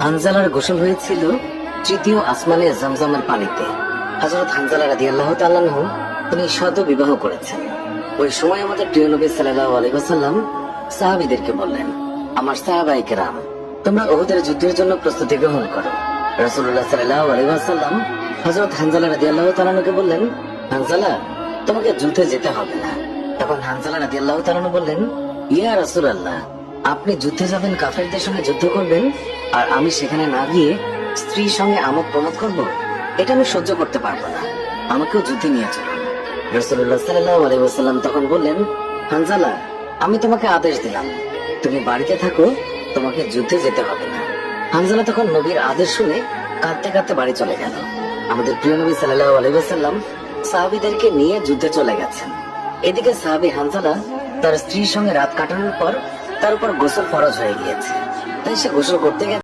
হানজালার গোসল হয়েছিল তৃতীয় আসমানে জমজমের পানিতে। হযরত হানজালা রাদিয়াল্লাহু তাআলা আনহু তিনি সদ্য বিবাহ করেছেন। ওই সময় আমাদের প্রিয় নবী সাল্লাল্লাহু আলাইহি ওয়াসাল্লাম সাহাবীদেরকে বললেন, আমার সাহাবায়ে কেরাম, তোমরা উহুদের যুদ্ধের জন্য প্রস্তুতি গ্রহণ করো। রাসূলুল্লাহ সাল্লাল্লাহু আলাইহি ওয়াসাল্লাম হযরত হানজালা রাদিয়াল্লাহু তাআলা আনহুকে বললেন, হানজালা, তোমাকে যুদ্ধে যেতে হবে না। তখন হানজালা রাদিয়াল্লাহু তাআলা আনহু বললেন, ইয়া রাসূলুল্লাহ, আপনি যুদ্ধে যাবেন, কাফেরদের সঙ্গে যুদ্ধ করবেন, আর আমি সেখানে না গিয়ে স্ত্রীর সঙ্গে আমোদ প্রমোদ করব? এটা আমি সহ্য করতে পারবো না, আমাকেও যুদ্ধে নিয়ে চলুন। রাসূলুল্লাহ সাল্লাল্লাহু আলাইহি ওয়াসাল্লাম তখন বললেন, হানজালা, আমি তোমাকে আদেশ দিলাম, তুমি বাড়িতে থাকো, তোমাকে যুদ্ধে যেতে হবে না। হানজালা তখন নবীর আদেশ শুনে কাঁদতে কাঁদতে বাড়ি চলে গেল। আমাদের প্রিয় নবী সাল্লাল্লাহু আলাইহি ওয়াসাল্লাম সাহাবীদেরকে নিয়ে যুদ্ধে চলে গেছেন। এদিকে সাহাবী হানজালা তার স্ত্রীর সঙ্গে রাত কাটানোর পর তার উপর গোসল ফরজ হয়ে গিয়েছে, তাই সে গোসল করতে গেছে।